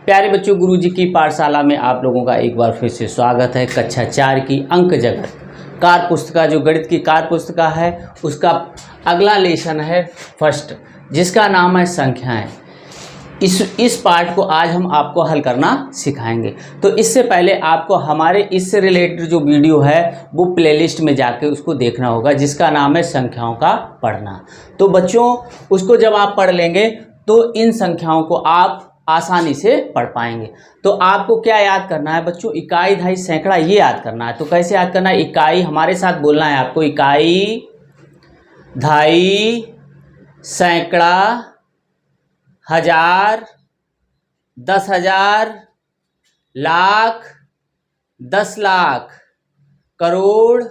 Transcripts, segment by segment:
प्यारे बच्चों, गुरुजी की पाठशाला में आप लोगों का एक बार फिर से स्वागत है। कक्षा 4 की अंक जगत कार्य पुस्तिका, जो गणित की कार्य पुस्तिका है, उसका अगला लेसन है फर्स्ट, जिसका नाम है संख्याएं। इस पार्ट को आज हम आपको हल करना सिखाएंगे। तो इससे पहले आपको हमारे इससे रिलेटेड जो वीडियो है वो प्लेलिस्ट में जाके उसको देखना होगा, जिसका नाम है संख्याओं का पढ़ना। तो बच्चों, उसको जब आप पढ़ लेंगे तो इन संख्याओं को आप आसानी से पढ़ पाएंगे। तो आपको क्या याद करना है बच्चों? इकाई, दहाई, सैकड़ा, ये याद करना है। तो कैसे याद करना है? इकाई, हमारे साथ बोलना है आपको, इकाई, दहाई, सैकड़ा, हजार, 10,000, लाख, 10 लाख, करोड़,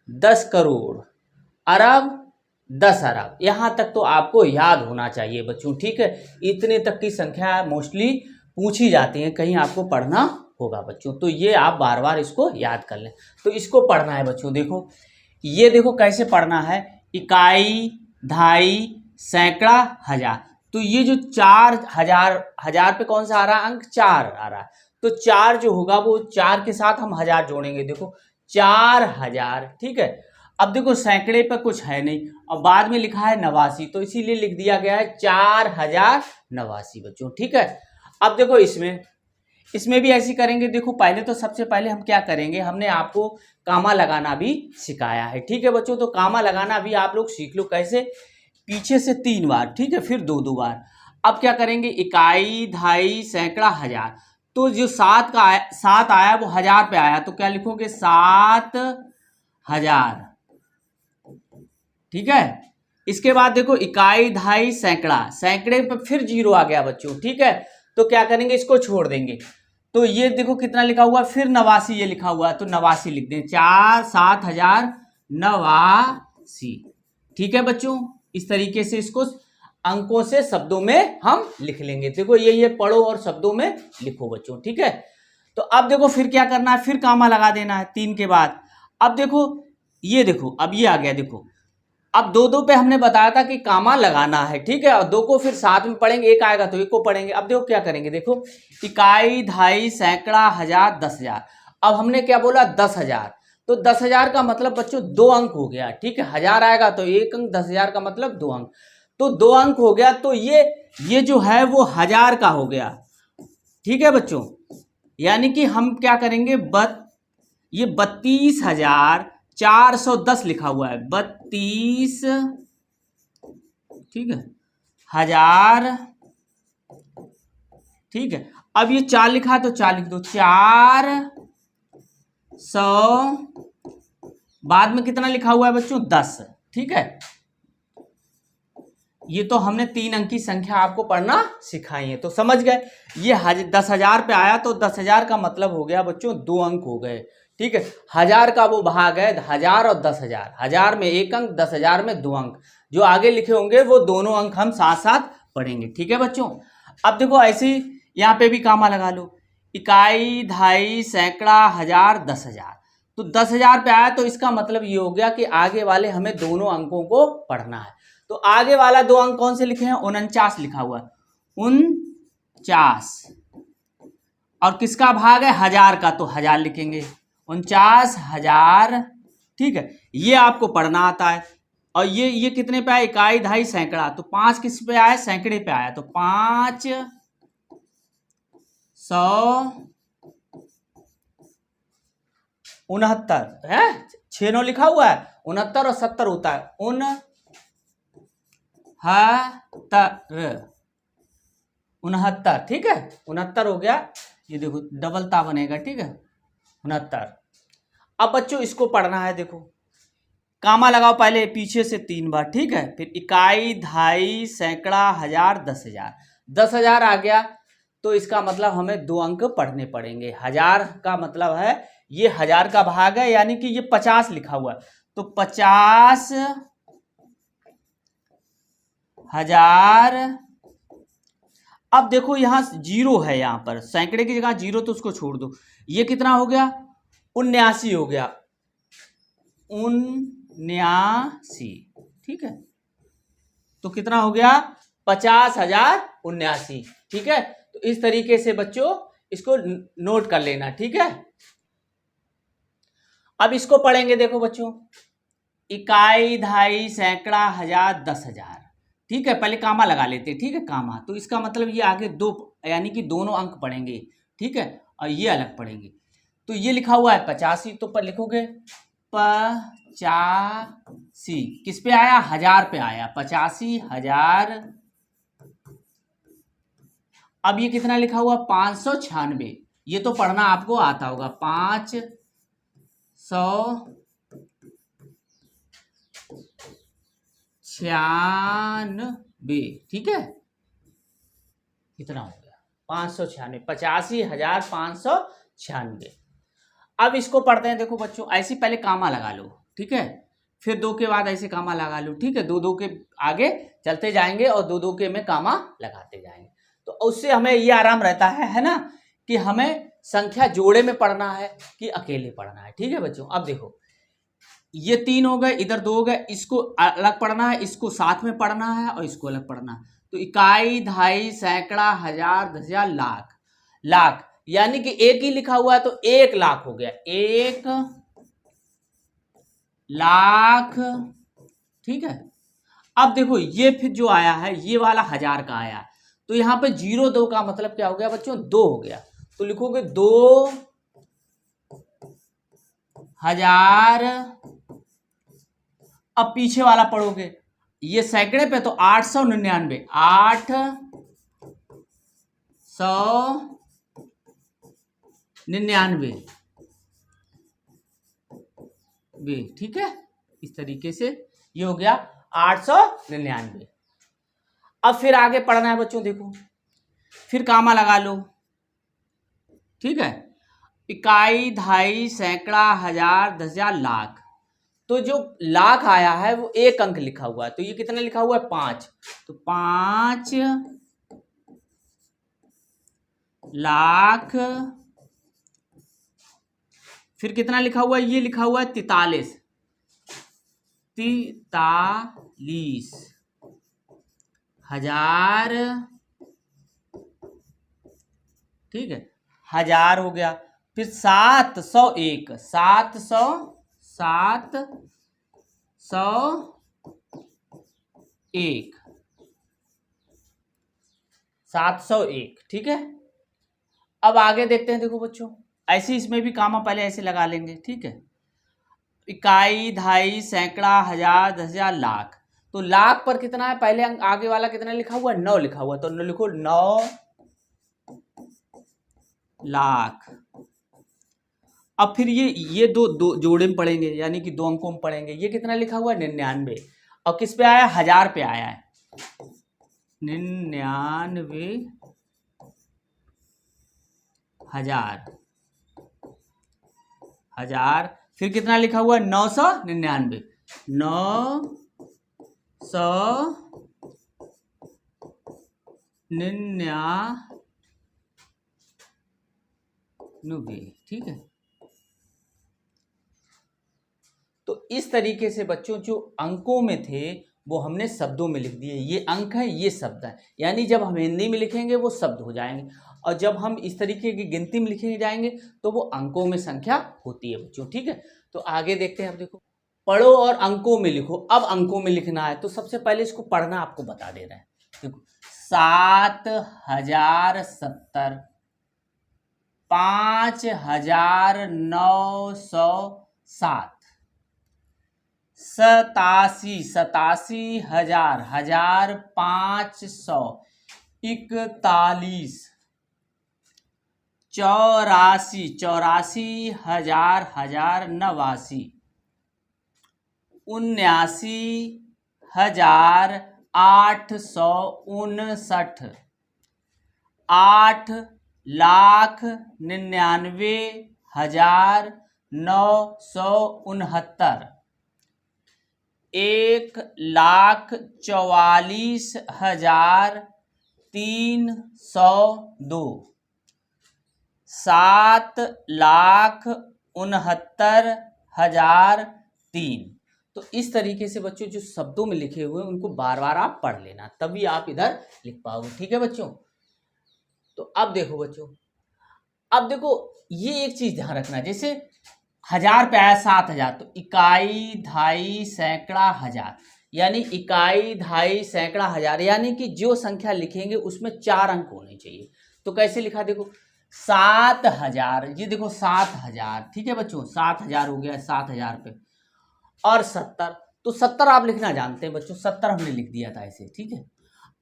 10 करोड़, अरब, 10 अरब। यहाँ तक तो आपको याद होना चाहिए बच्चों, ठीक है। इतने तक की संख्या मोस्टली पूछी जाती हैं, कहीं आपको पढ़ना होगा बच्चों, तो ये आप बार बार इसको याद कर लें। तो इसको पढ़ना है बच्चों। देखो, ये देखो कैसे पढ़ना है। इकाई, दहाई, सैकड़ा, हजार। तो ये जो 4,000, हजार पे कौन सा आ रहा है अंक? 4 आ रहा है। तो 4 जो होगा वो 4 के साथ हम हजार जोड़ेंगे। देखो 4,000, ठीक है। अब देखो सैकड़े पर कुछ है नहीं, अब बाद में लिखा है 89, तो इसीलिए लिख दिया गया है 4,089 बच्चों, ठीक है। अब देखो इसमें भी ऐसी करेंगे। देखो पहले तो सबसे पहले हम क्या करेंगे, हमने आपको कामा लगाना भी सिखाया है, ठीक है बच्चों। तो कामा लगाना भी आप लोग सीख लो कैसे, पीछे से 3 बार, ठीक है, फिर 2 बार। अब क्या करेंगे, इकाई, दहाई, सैकड़ा, हजार। तो जो 7 आया वो हजार पे आया, तो क्या लिखोगे? 7,000, ठीक है। इसके बाद देखो इकाई, दहाई, सैकड़ा, सैकड़े पे फिर 0 आ गया बच्चों, ठीक है। तो क्या करेंगे, इसको छोड़ देंगे। तो ये देखो कितना लिखा हुआ, फिर 89 ये लिखा हुआ है, तो 89 लिख दें। 7,089, ठीक है बच्चों। इस तरीके से इसको अंकों से शब्दों में हम लिख लेंगे। देखो ये पढ़ो और शब्दों में लिखो बच्चों, ठीक है। तो अब देखो फिर क्या करना है, फिर कामा लगा देना है 3 के बाद। अब देखो ये देखो, अब ये आ गया। देखो अब 2 पे हमने बताया था कि कामा लगाना है, ठीक है, और 2 को फिर साथ में पढ़ेंगे, एक आएगा तो एक को पढ़ेंगे। अब देखो क्या करेंगे, देखो इकाई, दहाई, सैकड़ा, हजार, 10,000। अब हमने क्या बोला? 10,000। तो 10,000 का मतलब बच्चों 2 अंक हो गया, ठीक है। हजार आएगा तो 1 अंक, 10,000 का मतलब 2 अंक, तो 2 अंक हो गया। तो ये जो है वो हजार का हो गया, ठीक है बच्चों। यानी कि हम क्या करेंगे, ये 32,410 लिखा हुआ है, 32, ठीक है, हजार, ठीक है। अब ये 4 लिखा है तो 4 लिख दो, 400, बाद में कितना लिखा हुआ है बच्चों? 10, ठीक है। ये तो हमने 3 अंक की संख्या आपको पढ़ना सिखाई है, तो समझ गए। ये 10,000 पे आया तो 10,000 का मतलब हो गया बच्चों 2 अंक हो गए, ठीक है। हजार का वो भाग है, हजार और 10,000, हजार में 1 अंक, 10,000 में 2 अंक। जो आगे लिखे होंगे वो दोनों अंक हम साथ साथ पढ़ेंगे, ठीक है बच्चों। अब देखो ऐसे ही यहाँ पे भी कामा लगा लो, इकाई, दहाई, सैकड़ा, हजार, 10,000। तो 10,000 पे आया तो इसका मतलब ये हो गया कि आगे वाले हमें दोनों अंकों को पढ़ना है। तो आगे वाला 2 अंक कौन से लिखे हैं? 49 लिखा हुआ है, 49। और किसका भाग है? हजार का, तो हजार लिखेंगे, 49,000, ठीक है। ये आपको पढ़ना आता है। और ये कितने पे आया? इकाई, दहाई, सैकड़ा। तो 5 किस पे आया? सैकड़े पे आया, तो 569 है, 6 लिखा हुआ है, 69 और 70 होता है, 69, ठीक है, 69 हो गया। ये देखो डबलता बनेगा, ठीक है, 69। अब बच्चों इसको पढ़ना है। देखो कामा लगाओ पहले पीछे से 3 बार, ठीक है। फिर इकाई, दहाई, सैकड़ा, हजार, 10,000। 10,000 आ गया तो इसका मतलब हमें 2 अंक पढ़ने पड़ेंगे। हजार का मतलब है ये हजार का भाग है, यानी कि ये 50 लिखा हुआ है, तो 50,000। अब देखो यहां 0 है, यहां पर सैकड़े की जगह 0, तो उसको छोड़ दो। ये कितना हो गया? 79 हो गया, 79, ठीक है। तो कितना हो गया? 50,079, ठीक है। तो इस तरीके से बच्चों इसको नोट कर लेना, ठीक है। अब इसको पढ़ेंगे, देखो बच्चों, इकाई, दहाई, सैकड़ा, हजार, 10,000, ठीक है। पहले कामा लगा लेते हैं, ठीक है, कामा। तो इसका मतलब ये आगे दो, यानी कि दोनों अंक पढ़ेंगे, ठीक है, और ये अलग पढ़ेंगे। तो ये लिखा हुआ है 85, तो पर लिखोगे 85, किस पे आया, 1000 पे आया, 85,000। अब ये कितना लिखा हुआ, 596, ये तो पढ़ना आपको आता होगा, 596, ठीक है, कितना हो गया, 596, 85,596। अब इसको पढ़ते हैं, देखो बच्चों, ऐसे पहले कामा लगा लो, ठीक है, फिर दो के बाद ऐसे कामा लगा लो, ठीक है, दो दो के आगे चलते जाएंगे और दो दो के में कामा लगाते जाएंगे। तो उससे हमें ये आराम रहता है ना, कि हमें संख्या जोड़े में पढ़ना है कि अकेले पढ़ना है, ठीक है बच्चों। अब देखो, ये 3 हो गए, इधर 2 हो गए, इसको अलग पढ़ना है, इसको साथ में पढ़ना है और इसको अलग पढ़ना है। तो इकाई, दहाई, सैकड़ा, हजार, 10,000, लाख। लाख यानी कि एक ही लिखा हुआ है तो 1 लाख हो गया, 1 लाख, ठीक है। अब देखो ये फिर जो आया है, ये वाला 1000 का आया, तो यहां पे 02 का मतलब क्या हो गया बच्चों, 2 हो गया। तो लिखोगे 2,000। अब पीछे वाला पढ़ोगे, ये सैकड़े पे, तो 899, 899, ठीक है। इस तरीके से ये हो गया 899। अब फिर आगे पढ़ना है बच्चों, देखो, फिर कामा लगा लो, ठीक है, इकाई, दहाई, सैकड़ा, हजार, 10,000, लाख। तो जो लाख आया है वो 1 अंक लिखा हुआ है, तो ये कितना लिखा हुआ है, 5, तो 5 लाख। फिर कितना लिखा हुआ है, ये लिखा हुआ है 43, 43,000, ठीक है, 1000 हो गया। फिर 701, 701, ठीक है। अब आगे देखते हैं, देखो बच्चों, ऐसे इसमें भी कामा पहले ऐसे लगा लेंगे, ठीक है, इकाई, दहाई, सैकड़ा, हजार, 10,000, लाख। तो लाख पर कितना है, पहले आगे वाला कितना लिखा हुआ है, 9 लिखा हुआ है, तो लिखो 9 लाख। अब फिर ये दो जोड़े में पढ़ेंगे, यानी कि 2 अंकों में पढ़ेंगे। ये कितना लिखा हुआ है, 99, और किस पे आया, 1000 पे आया है, 99,000। फिर कितना लिखा हुआ है, 999, 999, ठीक है। तो इस तरीके से बच्चों जो अंकों में थे वो हमने शब्दों में लिख दिए, ये अंक है, ये शब्द है, यानी जब हम हिंदी में लिखेंगे वो शब्द हो जाएंगे, और जब हम इस तरीके की गिनती में लिखे जाएंगे तो वो अंकों में संख्या होती है बच्चों, ठीक है। तो आगे देखते हैं, अब देखो, पढ़ो और अंकों में लिखो। अब अंकों में लिखना है तो सबसे पहले इसको पढ़ना आपको बता दे रहे हैं, देखो, 7,070, 5,907, 87,000, 1,541, 84,000, 89, 79,859, 8,99,969, 1,44,302, 7,69,003। तो इस तरीके से बच्चों जो शब्दों में लिखे हुए हैं उनको बार बार आप पढ़ लेना, तभी आप इधर लिख पाओगे, ठीक है बच्चों। तो अब देखो बच्चों, अब देखो ये एक चीज ध्यान रखना, जैसे 1000 पे आया 7000, तो इकाई, धाई, सैकड़ा, हजार, यानी इकाई, धाई, सैकड़ा, हजार, यानी कि जो संख्या लिखेंगे उसमें 4 अंक होने चाहिए। तो कैसे लिखा, देखो 7000, ये देखो 7000, ठीक है बच्चों, 7000 हो गया 7000 पे, और 70, तो 70 आप लिखना जानते हैं बच्चों, 70 हमने लिख दिया था ऐसे, ठीक है।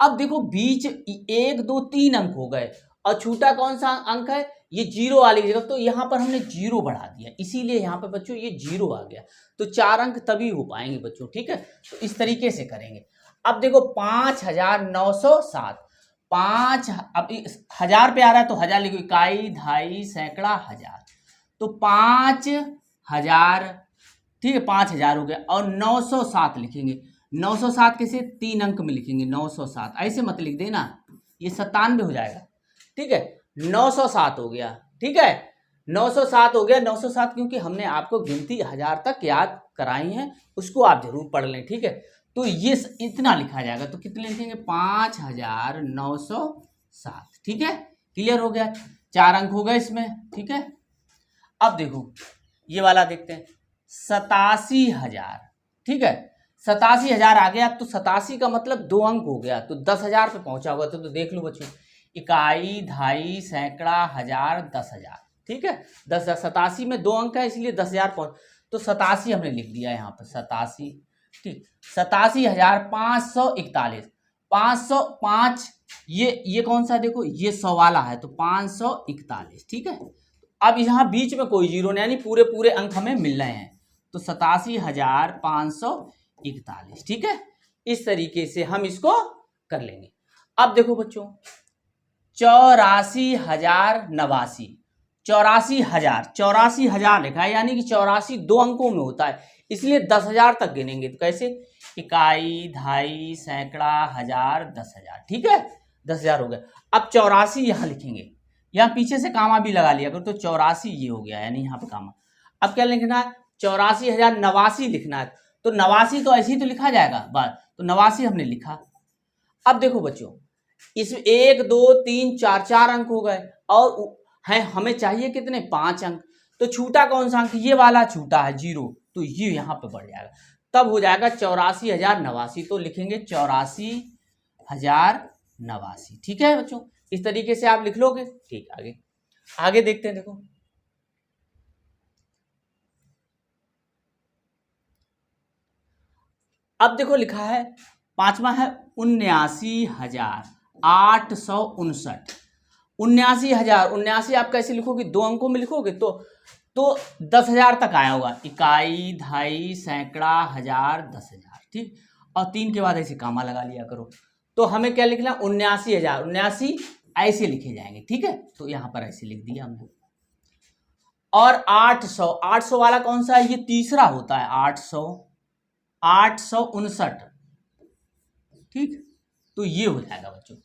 अब देखो बीच 1 2 3 अंक हो गए, और छोटा कौन सा अंक है, ये जीरो वाली जगह, तो यहाँ पर हमने जीरो बढ़ा दिया, इसीलिए यहाँ पर बच्चों ये जीरो आ गया। तो 4 अंक तभी हो पाएंगे बच्चों, ठीक है। तो इस तरीके से करेंगे। अब देखो 5907, 5, अब 1000 पे आ रहा है तो 1000 लिखो, इकाई, धाई, सैकड़ा, हजार, तो 5000, ठीक है, 5000 हो गया, और 907 लिखेंगे। 907 कैसे, 3 अंक में लिखेंगे, 907, ऐसे मत लिख देना, ये 97 हो जाएगा, ठीक है। 907 हो गया, ठीक है, 907 हो गया। 907 क्योंकि हमने आपको गिनती 1000 तक याद कराई है, उसको आप जरूर पढ़ लें, ठीक है। तो ये इतना लिखा जाएगा, तो कितने लिखेंगे, 5907, ठीक है, क्लियर हो गया, 4 अंक हो गए इसमें, ठीक है। अब देखो ये वाला देखते हैं, 87,000, ठीक है, 87,000 आ गया, तो 87 का मतलब 2 अंक हो गया, तो 10,000 पे पहुंचा हुआ, तो देख लो बच्चों, इकाई, धाई, सैकड़ा, हजार, 10,000, ठीक है। 87 में 2 अंक है, इसलिए 10,000 पहुंच, तो 87 हमने लिख दिया यहाँ पर, 87, ठीक, 87,541, 505, ये कौन सा, देखो ये 100 वाला है, तो 541, ठीक है। अब यहाँ बीच में कोई जीरो नहीं, यानी पूरे पूरे अंक हमें मिल रहे हैं, तो 87,541, ठीक है। इस तरीके से हम इसको कर लेंगे। अब देखो बच्चों 84,089, 84,000 लिखा है, यानी कि 84 2 अंकों में होता है, इसलिए 10,000 तक गिनेंगे। तो कैसे, इकाई, धाई, सैकड़ा, हजार, 10,000, ठीक है, 10,000 हो गया। अब 84 यहाँ लिखेंगे, यहाँ पीछे से कामा भी लगा लिया करो, तो 84 ये हो गया, यानी यहाँ पे कामा। अब क्या लिखना है, 84,089 लिखना है, तो 89 तो ऐसे ही तो लिखा जाएगा बस, तो 89 हमने लिखा। अब देखो बच्चों इसमें 1 2 3 4 4 अंक हो गए, और है हमें चाहिए कितने, 5 अंक, तो छूटा कौन सा अंक, ये वाला छूटा है जीरो, तो ये यहाँ पे बढ़ जाएगा, तब हो जाएगा 84,089, तो लिखेंगे 84,089, ठीक है बच्चों। इस तरीके से आप लिख लोगे, ठीक। आगे आगे देखते हैं, देखो अब देखो लिखा है, 5वां है 79,859, 79,000, 79 आप कैसे लिखोगे, 2 अंकों में लिखोगे, तो 10,000 तक आया होगा, इकाई, धाई, सैकड़ा, हजार, 10,000, ठीक, और 3 के बाद ऐसे कामा लगा लिया करो। तो हमें क्या लिखना, 79,000, 79 ऐसे लिखे जाएंगे, ठीक है, तो यहाँ पर ऐसे लिख दिया हमने। और 800, 800 वाला कौन सा है, ये तीसरा होता है, 800, 859, ठीक, तो ये हो जाएगा बच्चों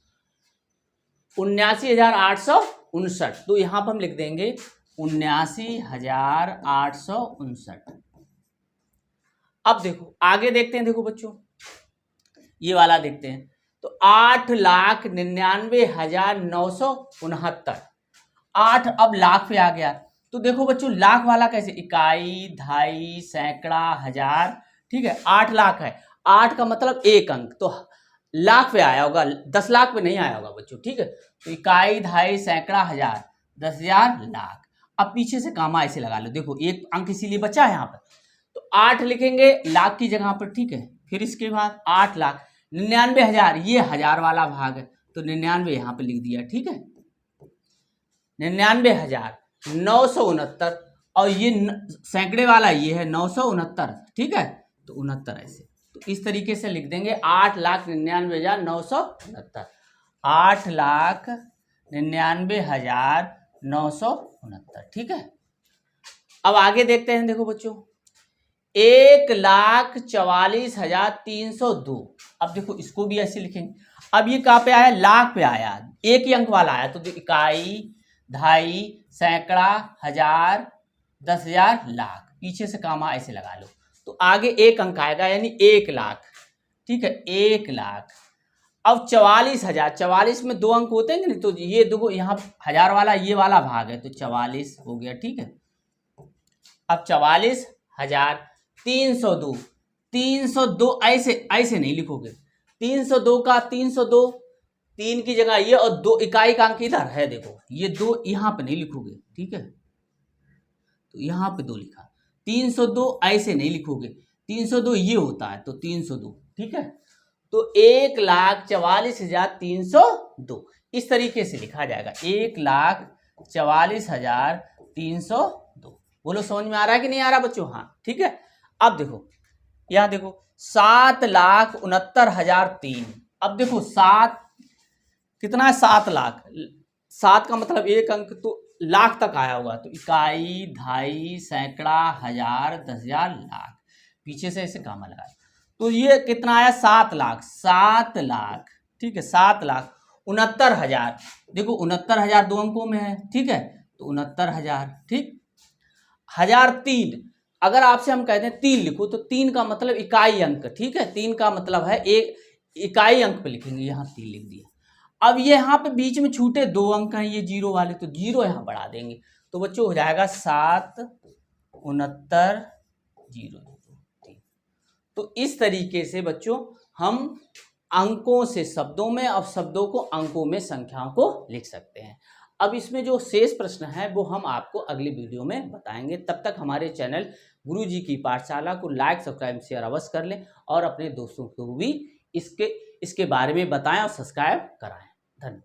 79,859, तो यहां पर हम लिख देंगे 79,859। अब देखो आगे देखते हैं, देखो बच्चों ये वाला देखते हैं, तो 8,99,969, 8 अब लाख पे आ गया, तो देखो बच्चों लाख वाला कैसे, इकाई, धाई, सैकड़ा, हजार, ठीक है, 8 लाख है, 8 का मतलब 1 अंक, तो लाख पे आया होगा, 10 लाख पे नहीं आया होगा बच्चों, ठीक है। तो इकाई, धाई, सैकड़ा, हजार, 10,000, लाख। अब पीछे से कामा ऐसे लगा लो, देखो 1 अंक इसीलिए बचा है यहाँ पर, तो 8 लिखेंगे लाख की जगह पर, ठीक है। फिर इसके बाद 8 लाख, 99,000, ये हजार वाला भाग है, तो 99 यहाँ पे लिख दिया, ठीक है, 99,969, और ये सैकड़े वाला ये है 969, ठीक है, तो 69 ऐसे, तो इस तरीके से लिख देंगे 8,99,969, 8,99,969, ठीक है। अब आगे देखते हैं, देखो बच्चों 1,44,302, अब देखो इसको भी ऐसे लिखेंगे। अब ये कहाँ पे आया, लाख पे आया, 1 ही अंक वाला आया, तो इकाई, धाई, सैकड़ा, हजार, 10,000, लाख, पीछे से कामा ऐसे लगा लो, तो आगे 1 अंक आएगा, यानी 1 लाख, ठीक है, 1 लाख। अब 44,000, 44 में 2 अंक होते हैं नहीं, तो ये देखो यहाँ 1000 वाला ये वाला भाग है तो 44 हो गया, ठीक है। अब 44,302, 302 ऐसे नहीं लिखोगे, 302 का 302, 3 की जगह ये और 2 इकाई का अंक इधर है, देखो ये 2 यहाँ पे नहीं लिखोगे, ठीक है, तो यहाँ पे 2 लिखा। 302 ऐसे नहीं लिखोगे, 302 ये होता है तो 302, ठीक है। तो 1,44,302 इस तरीके से लिखा जाएगा, 1,44,302। बोलो समझ में आ रहा है कि नहीं आ रहा बच्चों? हाँ, ठीक है। अब देखो यहाँ देखो 7,69,003। अब देखो 7 कितना है, 7 लाख, 7 का मतलब एक अंक तो लाख तक आया होगा, तो इकाई, ढाई, सैकड़ा, हजार, 10,000, लाख, पीछे से ऐसे कामा लगा, तो ये कितना आया, 7 लाख, 7 लाख, ठीक है, 7,69,000। देखो 69,000 2 अंकों में है, ठीक है, तो 69,000, ठीक। 1003, अगर आपसे हम कहते हैं 3 लिखो तो 3 का मतलब इकाई अंक, ठीक है, 3 का मतलब है एक इकाई अंक पे लिखेंगे, यहाँ 3 लिख दिया। अब ये यहाँ पे बीच में छूटे 2 अंक हैं ये 0 वाले, तो 0 यहाँ बढ़ा देंगे, तो बच्चों हो जाएगा 7,69,003। तो इस तरीके से बच्चों हम अंकों से शब्दों में और शब्दों को अंकों में संख्याओं को लिख सकते हैं। अब इसमें जो शेष प्रश्न है वो हम आपको अगली वीडियो में बताएंगे। तब तक हमारे चैनल गुरुजी की पाठशाला को लाइक, सब्सक्राइब, शेयर अवश्य कर लें और अपने दोस्तों को भी इसके बारे में बताएं और सब्सक्राइब कराएं।